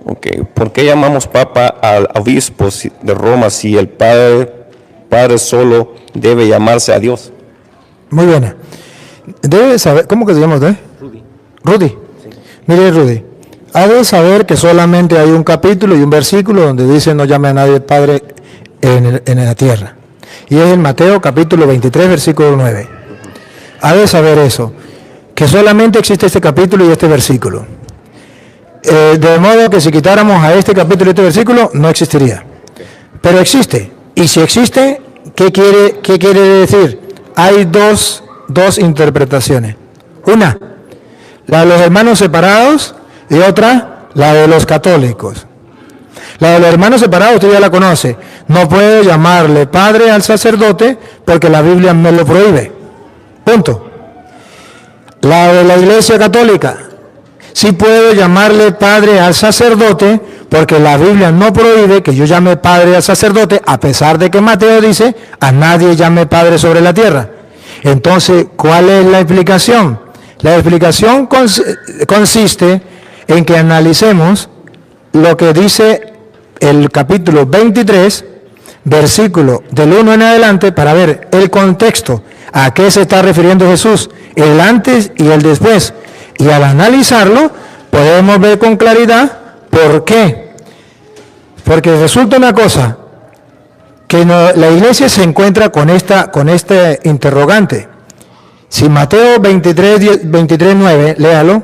Okay. ¿Por qué llamamos papa al obispo de Roma si el padre solo debe llamarse a Dios? Muy buena. Debe saber, ¿cómo que se llama usted? Rudy. Sí. Mire, Rudy, ha de saber que solamente hay un capítulo y un versículo donde dice no llame a nadie padre en la tierra. Y es en Mateo capítulo 23, versículo 9. Ha de saber eso, que solamente existe este capítulo y este versículo. De modo que si quitáramos a este capítulo y este versículo, no existiría. Pero existe. Y si existe, ¿qué quiere decir? Hay dos interpretaciones. Una, la de los hermanos separados, y otra, la de los católicos. La de los hermanos separados usted ya la conoce. No puedo llamarle padre al sacerdote porque la Biblia me lo prohíbe. Punto. La de la Iglesia Católica. Sí puedo llamarle padre al sacerdote porque la Biblia no prohíbe que yo llame padre al sacerdote, a pesar de que Mateo dice a nadie llame padre sobre la tierra. Entonces, ¿cuál es la explicación? La explicación consiste en que analicemos lo que dice el capítulo 23, versículo del 1 en adelante, para ver el contexto, a qué se está refiriendo Jesús, el antes y el después. Y al analizarlo, podemos ver con claridad por qué. Porque resulta una cosa, que la iglesia se encuentra con este interrogante. Si Mateo 23, 9, léalo.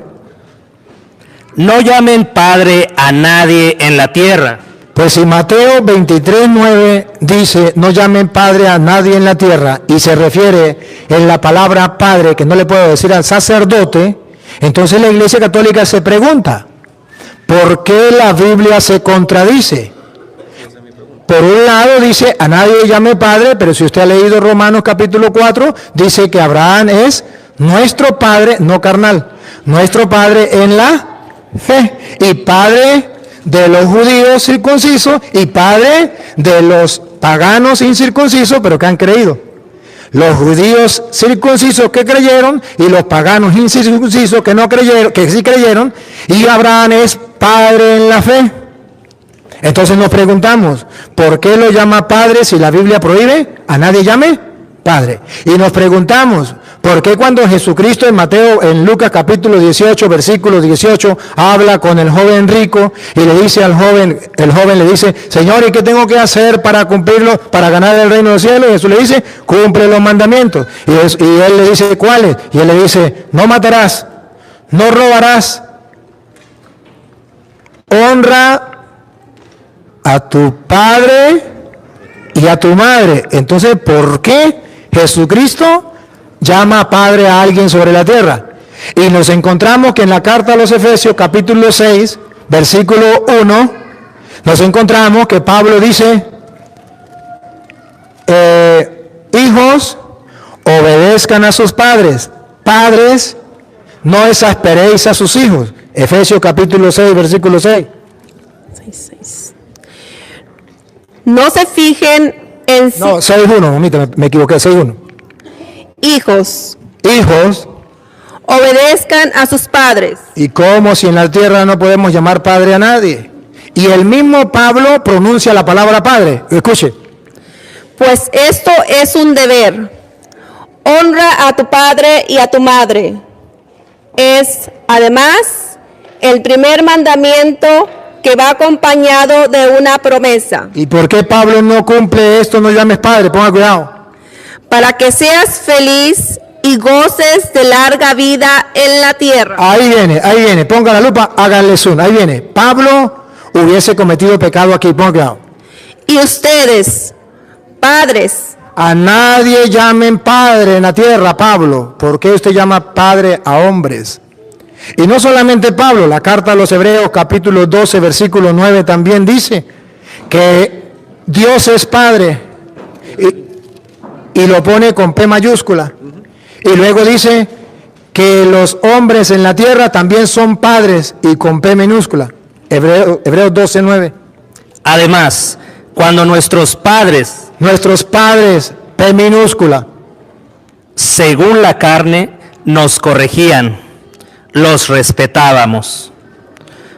No llamen padre a nadie en la tierra. Pues si Mateo 23, 9 dice, no llamen padre a nadie en la tierra, y se refiere en la palabra padre, que no le puedo decir al sacerdote, entonces la Iglesia Católica se pregunta, ¿por qué la Biblia se contradice? Por un lado dice, a nadie llame padre, pero si usted ha leído Romanos capítulo 4, dice que Abraham es nuestro padre, no carnal, nuestro padre en la fe, y padre de los judíos circuncisos, y padre de los paganos incircuncisos, pero que han creído. Los judíos circuncisos que creyeron y los paganos incircuncisos que no creyeron, que sí creyeron, y Abraham es padre en la fe. Entonces nos preguntamos, ¿por qué lo llama padre si la Biblia prohíbe a nadie llame padre? Y nos preguntamos, ¿por qué cuando Jesucristo en Lucas capítulo 18, versículo 18, habla con el joven rico y le dice al joven, el joven le dice, Señor, ¿y qué tengo que hacer para cumplirlo, para ganar el reino de los cielos? Y Jesús le dice, cumple los mandamientos. Y él le dice, ¿cuáles? Y él le dice, no matarás, no robarás, honra a tu padre y a tu madre. Entonces, ¿por qué Jesucristo llama padre a alguien sobre la tierra? Y nos encontramos que en la carta a los Efesios, capítulo 6, versículo 1, nos encontramos que Pablo dice, hijos, obedezcan a sus padres. Padres, no exasperéis a sus hijos. Efesios capítulo 6, versículo 6. 6. No se fijen en... No, 6.1, mamita, me equivoqué, 6.1. Hijos, obedezcan a sus padres. ¿Y cómo si en la tierra no podemos llamar padre a nadie? Y el mismo Pablo pronuncia la palabra padre. Escuche. Pues esto es un deber. Honra a tu padre y a tu madre. Es, además, el primer mandamiento que va acompañado de una promesa. ¿Y por qué Pablo no cumple esto? No llames padre, ponga cuidado. Para que seas feliz y goces de larga vida en la tierra. Ahí viene, ponga la lupa, háganle zoom, ahí viene. Pablo hubiese cometido pecado aquí, ponga cuidado. Y ustedes, padres, a nadie llamen padre en la tierra, Pablo. ¿Por qué usted llama padre a hombres? Y no solamente Pablo, la carta a los Hebreos, capítulo 12, versículo 9, también dice que Dios es padre. Y lo pone con P mayúscula. Y luego dice que los hombres en la tierra también son padres y con P minúscula. Hebreos 12, 9. Además, cuando nuestros padres, P minúscula, según la carne, nos corregían, los respetábamos.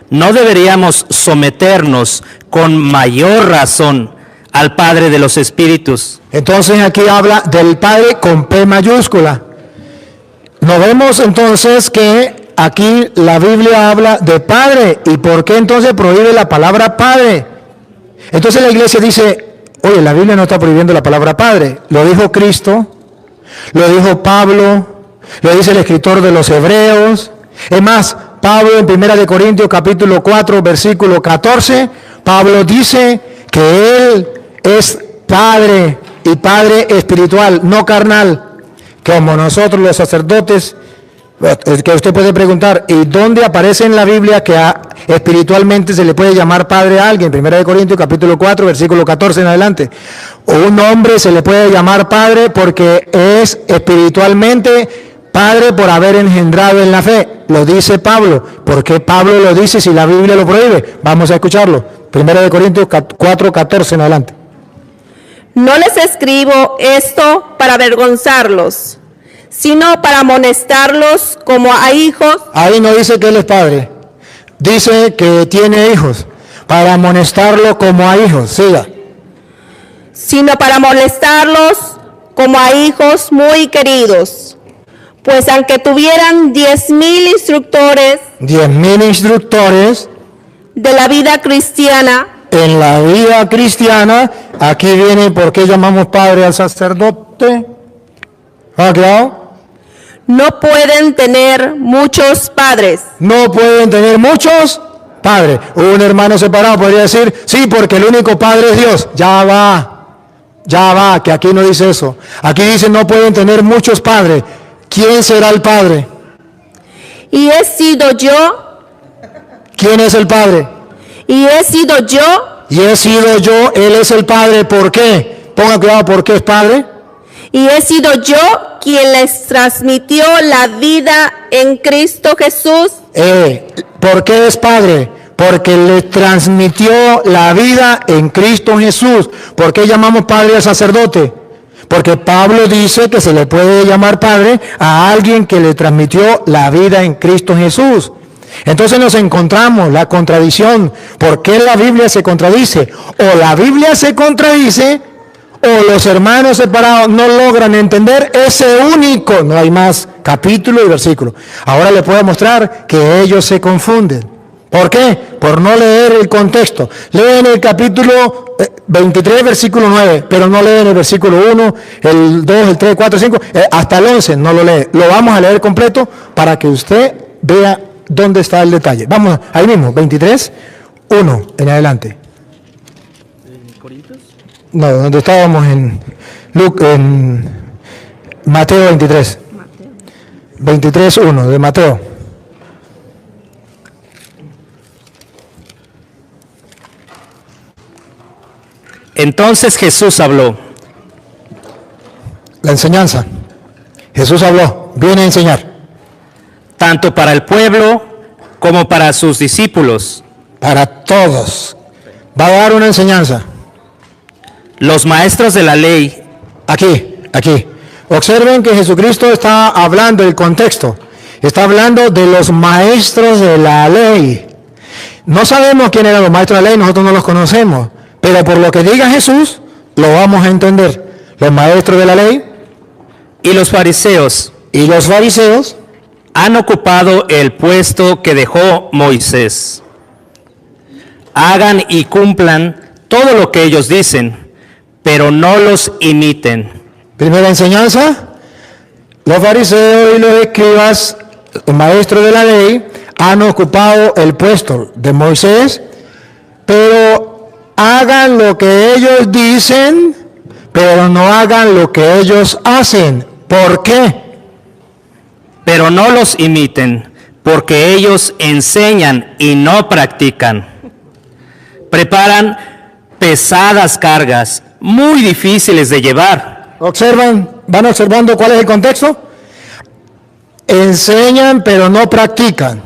¿no deberíamos someternos con mayor razón al Padre de los Espíritus? Entonces aquí habla del Padre con P mayúscula. Nos vemos entonces que aquí la Biblia habla de Padre. ¿Y por qué entonces prohíbe la palabra Padre? Entonces la iglesia dice, oye, la Biblia no está prohibiendo la palabra Padre. Lo dijo Cristo, lo dijo Pablo, lo dice el escritor de los Hebreos. Es más, Pablo en 1 Corintios capítulo 4, versículo 14, Pablo dice que Él es Padre y Padre espiritual, no carnal, como nosotros los sacerdotes. Que usted puede preguntar, ¿y dónde aparece en la Biblia que espiritualmente se le puede llamar padre a alguien? 1 Corintios capítulo 4, versículo 14 en adelante. Un hombre se le puede llamar padre porque es espiritualmente padre por haber engendrado en la fe. Lo dice Pablo. ¿Por qué Pablo lo dice si la Biblia lo prohíbe? Vamos a escucharlo. 1 Corintios 4, 14 en adelante. No les escribo esto para avergonzarlos, sino para amonestarlos como a hijos. Ahí no dice que él es padre, dice que tiene hijos, para amonestarlo como a hijos. Siga. Sino para amonestarlos como a hijos muy queridos. Pues aunque tuvieran 10,000 instructores 10,000 instructores de la vida cristiana, en la vida cristiana, aquí viene por qué llamamos padre al sacerdote. ¿Ah, claro? no pueden tener muchos padres. No pueden tener muchos padres. Un hermano separado podría decir, sí, porque el único padre es Dios. Ya va, que aquí no dice eso. Aquí dice no pueden tener muchos padres. ¿Quién será el padre? Y he sido yo, ¿Quién es el padre? y he sido yo, Y he sido yo, él es el padre. ¿Por qué? Ponga cuidado, ¿por qué es padre? y he sido yo quien les transmitió la vida en Cristo Jesús. ¿Por qué es padre? Porque le transmitió la vida en Cristo Jesús. ¿Por qué llamamos padre al sacerdote? Porque Pablo dice que se le puede llamar padre a alguien que le transmitió la vida en Cristo Jesús. Entonces nos encontramos la contradicción. ¿Por qué la Biblia se contradice? O la Biblia se contradice, o los hermanos separados no logran entender ese único, no hay más, capítulo y versículo. Ahora les puedo mostrar que ellos se confunden. ¿Por qué? Por no leer el contexto. Leen el capítulo 23, versículo 9, pero no leen el versículo 1, el 2, el 3, 4, 5, hasta el 11 no lo lee. Lo vamos a leer completo para que usted vea dónde está el detalle. Vamos, ahí mismo, 23, 1 en adelante. No, donde estábamos en Mateo 23. 23, 1 de Mateo. Entonces Jesús habló. La enseñanza. Jesús habló, viene a enseñar. Tanto para el pueblo como para sus discípulos. Para todos. Va a dar una enseñanza. Los maestros de la ley. Aquí. Observen que Jesucristo está hablando del contexto. Está hablando de los maestros de la ley. No sabemos quién eran los maestros de la ley, nosotros no los conocemos. Pero por lo que diga Jesús, lo vamos a entender. Los maestros de la ley Y los fariseos y los fariseos han ocupado el puesto que dejó Moisés. Hagan y cumplan todo lo que ellos dicen, pero no los imiten. Primera enseñanza, los fariseos y los escribas, los maestros de la ley, han ocupado el puesto de Moisés, pero hagan lo que ellos dicen, pero no hagan lo que ellos hacen. ¿Por qué? Pero no los imiten, porque ellos enseñan y no practican. Preparan pesadas cargas, muy difíciles de llevar. ¿Van observando cuál es el contexto? Enseñan pero no practican.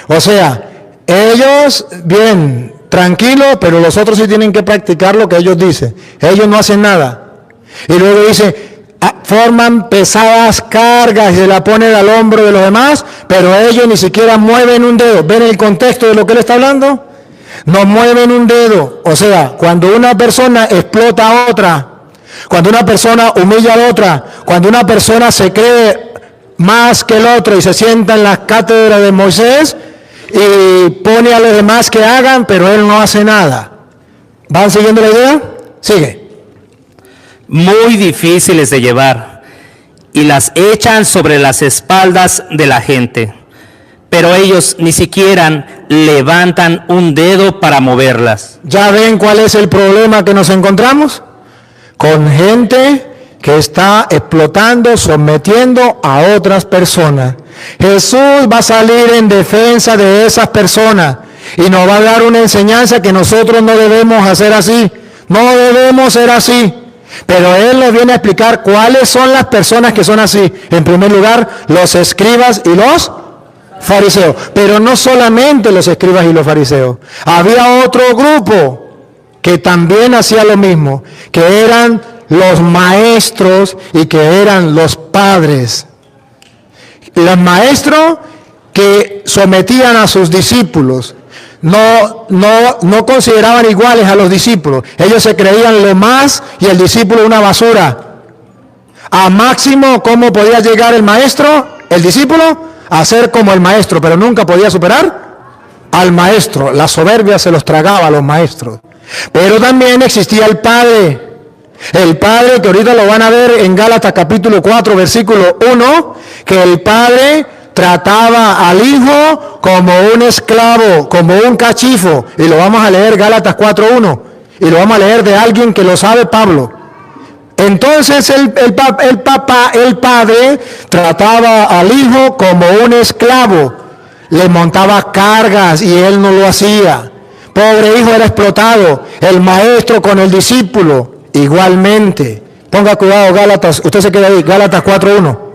O sea, ellos bien, tranquilos, pero los otros sí tienen que practicar lo que ellos dicen. Ellos no hacen nada. Y luego dice, forman pesadas cargas y se la ponen al hombro de los demás, pero ellos ni siquiera mueven un dedo. ¿Ven el contexto de lo que él está hablando? No mueven un dedo. O sea, cuando una persona explota a otra, cuando una persona humilla a otra, cuando una persona se cree más que el otro y se sienta en las cátedras de Moisés y pone a los demás que hagan, pero él no hace nada. ¿Van siguiendo la idea? Sigue. Muy difíciles de llevar, y las echan sobre las espaldas de la gente, pero ellos ni siquiera levantan un dedo para moverlas. ¿Ya ven cuál es el problema que nos encontramos? Con gente que está explotando, sometiendo a otras personas. Jesús va a salir en defensa de esas personas y nos va a dar una enseñanza que nosotros no debemos hacer así. No debemos ser así. Pero Él nos viene a explicar cuáles son las personas que son así. En primer lugar, los escribas y los fariseos. Pero no solamente los escribas y los fariseos. Había otro grupo que también hacía lo mismo, que eran los maestros y que eran los padres. Los maestros que sometían a sus discípulos. No consideraban iguales a los discípulos. Ellos se creían lo más y el discípulo una basura. A máximo, ¿cómo podía llegar el maestro? El discípulo a ser como el maestro, pero nunca podía superar al maestro. La soberbia se los tragaba a los maestros. Pero también existía el Padre. El Padre, que ahorita lo van a ver en Gálatas capítulo 4, versículo 1, que el Padre trataba al Hijo como un esclavo, como un cachifo. Y lo vamos a leer Gálatas 4:1. Y lo vamos a leer de alguien que lo sabe, Pablo. Entonces el Padre trataba al Hijo como un esclavo. Le montaba cargas y él no lo hacía. Pobre hijo era explotado. El maestro con el discípulo, igualmente. Ponga cuidado, Gálatas. Usted se queda ahí, Gálatas 4:1.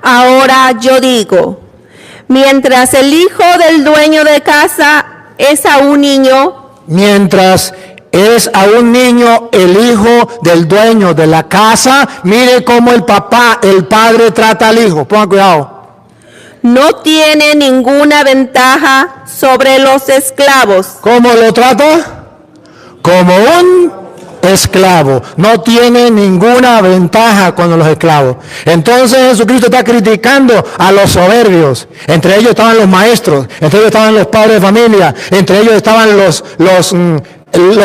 Ahora yo digo, mientras el hijo del dueño de casa es aún niño, Mientras es a un niño el hijo del dueño de la casa, mire cómo el padre trata al hijo. Ponga cuidado. no tiene ninguna ventaja sobre los esclavos. ¿Cómo lo trata? Como un esclavo. No tiene ninguna ventaja con los esclavos. Entonces Jesucristo está criticando a los soberbios. Entre ellos estaban los maestros, entre ellos estaban los padres de familia, entre ellos estaban los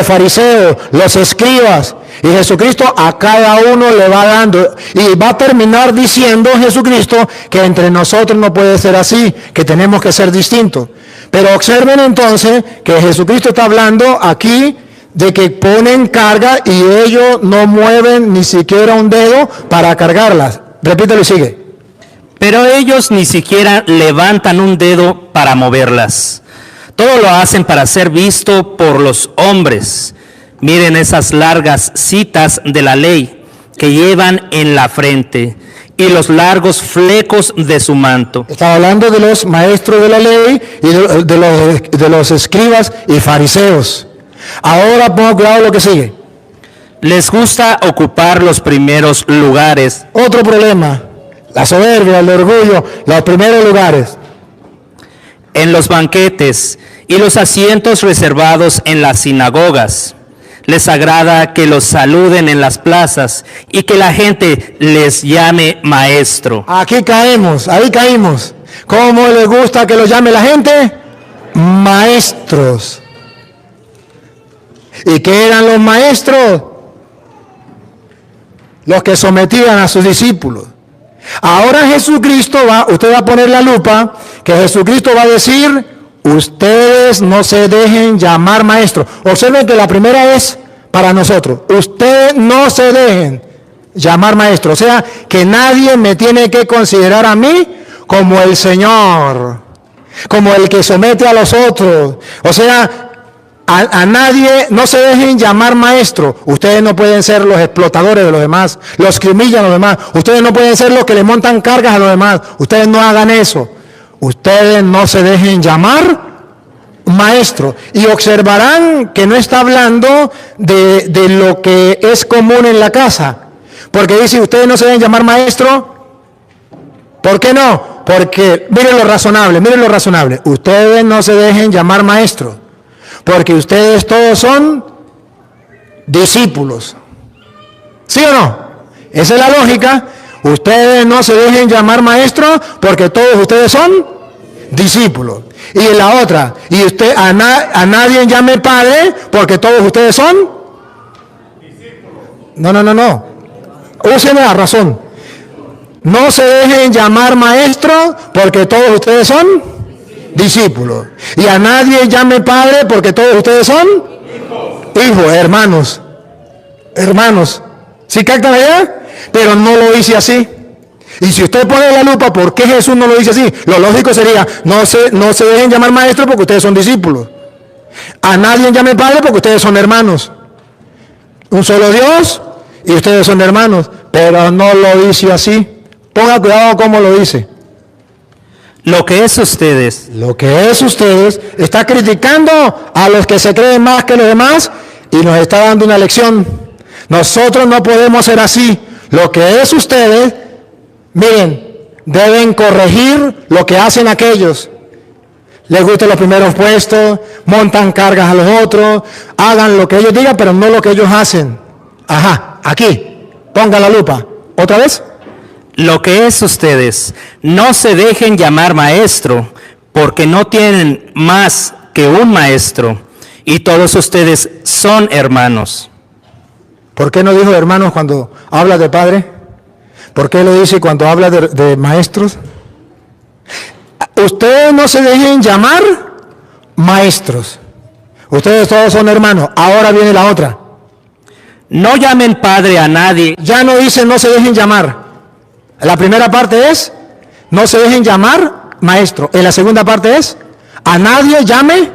fariseos, los escribas. Y Jesucristo a cada uno le va dando. Y va a terminar diciendo Jesucristo que entre nosotros no puede ser así, que tenemos que ser distintos. Pero observen entonces que Jesucristo está hablando aquí de que ponen carga y ellos no mueven ni siquiera un dedo para cargarlas. Repítelo y sigue. Pero ellos ni siquiera levantan un dedo para moverlas. Todo lo hacen para ser visto por los hombres. Miren esas largas citas de la ley que llevan en la frente y los largos flecos de su manto. Estaba hablando de los maestros de la ley y de los escribas y fariseos. Ahora ponga cuidado lo que sigue. Les gusta ocupar los primeros lugares. Otro problema, la soberbia, el orgullo, los primeros lugares. En los banquetes y los asientos reservados en las sinagogas. Les agrada que los saluden en las plazas y que la gente les llame maestro. Aquí caemos, ahí caímos. ¿Cómo les gusta que los llame la gente? Maestros. ¿Y qué eran los maestros? Los que sometían a sus discípulos. Ahora Jesucristo usted va a poner la lupa, que Jesucristo va a decir, ustedes no se dejen llamar maestros. Observen que la primera es para nosotros. Ustedes no se dejen llamar maestros. O sea, que nadie me tiene que considerar a mí como el Señor, como el que somete a los otros. O sea, a nadie, no se dejen llamar maestro. Ustedes no pueden ser los explotadores de los demás, los que humillan a los demás. Ustedes no pueden ser los que le montan cargas a los demás. Ustedes no hagan eso. Ustedes no se dejen llamar maestro. Y observarán que no está hablando de lo que es común en la casa. Porque dice, ustedes no se deben llamar maestro. ¿Por qué no? Porque, miren lo razonable. Ustedes no se dejen llamar maestro, porque ustedes todos son discípulos. ¿Sí o no? Esa es la lógica. Ustedes no se dejen llamar maestro, porque todos ustedes son discípulos. Y la otra, y usted a nadie llame padre, porque todos ustedes son discípulos. No. Usen la razón. No se dejen llamar maestro, porque todos ustedes son discípulos. Y a nadie llame padre, porque todos ustedes son hijos, hermanos. ¿Sí captan allá? Pero no lo dice así. Y si usted pone la lupa, ¿por qué Jesús no lo dice así? Lo lógico sería, no se dejen llamar maestro, porque ustedes son discípulos. A nadie llame padre, porque ustedes son hermanos. Un solo Dios, y ustedes son hermanos. Pero no lo dice así. Ponga cuidado cómo lo dice. Lo que es ustedes está criticando a los que se creen más que los demás y nos está dando una lección. Nosotros no podemos ser así. Lo que es ustedes, miren, deben corregir lo que hacen aquellos. Les gustan los primeros puestos, montan cargas a los otros, hagan lo que ellos digan, pero no lo que ellos hacen. Ajá, aquí, ponga la lupa. ¿Otra vez? Lo que es ustedes, no se dejen llamar maestro, porque no tienen más que un maestro, y todos ustedes son hermanos. ¿Por qué no dijo hermanos cuando habla de padre? ¿Por qué lo dice cuando habla de maestros? Ustedes no se dejen llamar maestros. Ustedes todos son hermanos. Ahora viene la otra. No llamen padre a nadie. Ya no dice no se dejen llamar. La primera parte es, no se dejen llamar maestro. En la segunda parte es, a nadie llame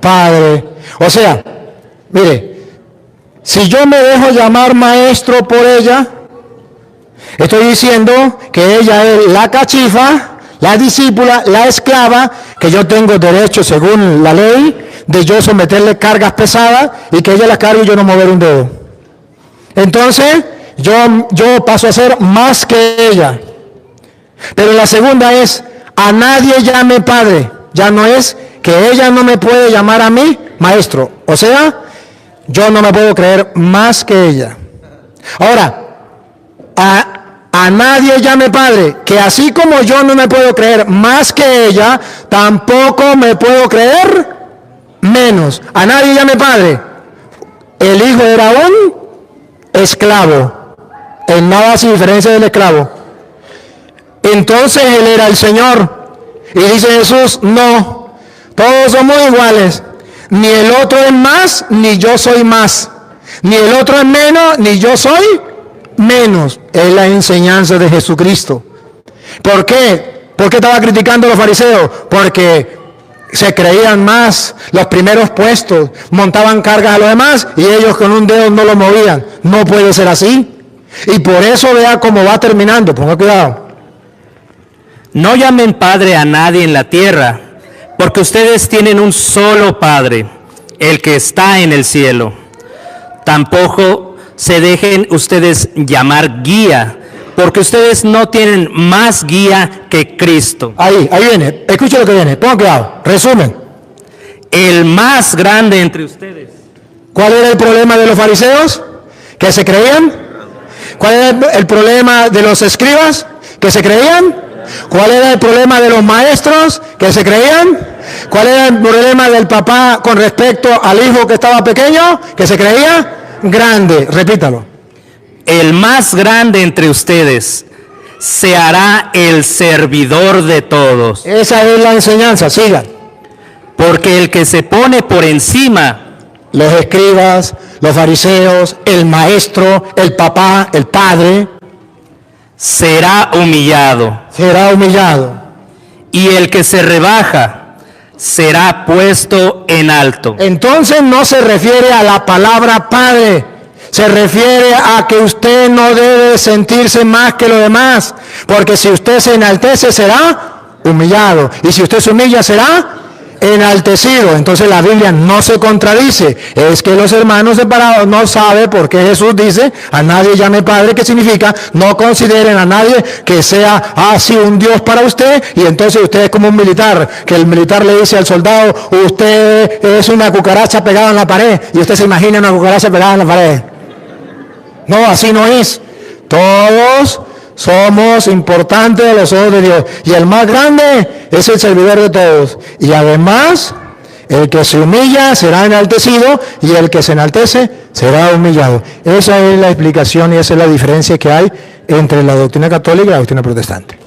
padre. O sea, mire, si yo me dejo llamar maestro por ella, estoy diciendo que ella es la cachifa, la discípula, la esclava, que yo tengo derecho según la ley de yo someterle cargas pesadas y que ella las cargue y yo no mover un dedo. Entonces, yo paso a ser más que ella. Pero la segunda es, a nadie llame padre. Ya no es que ella no me puede llamar a mí maestro. O sea, yo no me puedo creer más que ella. Ahora, a nadie llame padre, que así como yo no me puedo creer más que ella, tampoco me puedo creer menos. A nadie llame padre. El hijo era un esclavo. En nada sin diferencia del esclavo. Entonces él era el Señor. Y dice Jesús, no, todos somos iguales. Ni el otro es más, ni yo soy más. Ni el otro es menos, ni yo soy menos. Es la enseñanza de Jesucristo. ¿Por qué? ¿Por qué estaba criticando a los fariseos? Porque se creían más, los primeros puestos, montaban cargas a los demás y ellos con un dedo no lo movían. No puede ser así. Y por eso vea cómo va terminando. Ponga cuidado. No llamen padre a nadie en la tierra, porque ustedes tienen un solo Padre, el que está en el cielo. Tampoco se dejen ustedes llamar guía, porque ustedes no tienen más guía que Cristo. Ahí viene. Escuche lo que viene. Ponga cuidado. Resumen. El más grande entre ustedes. ¿Cuál era el problema de los fariseos? ¿Que se creían? ¿Cuál era el problema de los escribas? ¿Que se creían? ¿Cuál era el problema de los maestros? ¿Que se creían? ¿Cuál era el problema del papá con respecto al hijo que estaba pequeño? ¿Que se creía? Grande. Repítalo. El más grande entre ustedes se hará el servidor de todos. Esa es la enseñanza. Sigan. Porque el que se pone por encima, los escribas, los fariseos, el maestro, el papá, el padre, será humillado. Será humillado. Y el que se rebaja será puesto en alto. Entonces no se refiere a la palabra padre. Se refiere a que usted no debe sentirse más que los demás. Porque si usted se enaltece será humillado. Y si usted se humilla será enaltecido. Entonces la Biblia no se contradice. Es que los hermanos separados no saben por qué Jesús dice, a nadie llame Padre, que significa, no consideren a nadie que sea así un Dios para usted, y entonces usted es como un militar, que el militar le dice al soldado, usted es una cucaracha pegada en la pared, y usted se imagina una cucaracha pegada en la pared. No, así no es. Todos somos importantes a los ojos de Dios. Y el más grande es el servidor de todos. Y además, el que se humilla será enaltecido y el que se enaltece será humillado. Esa es la explicación y esa es la diferencia que hay entre la doctrina católica y la doctrina protestante.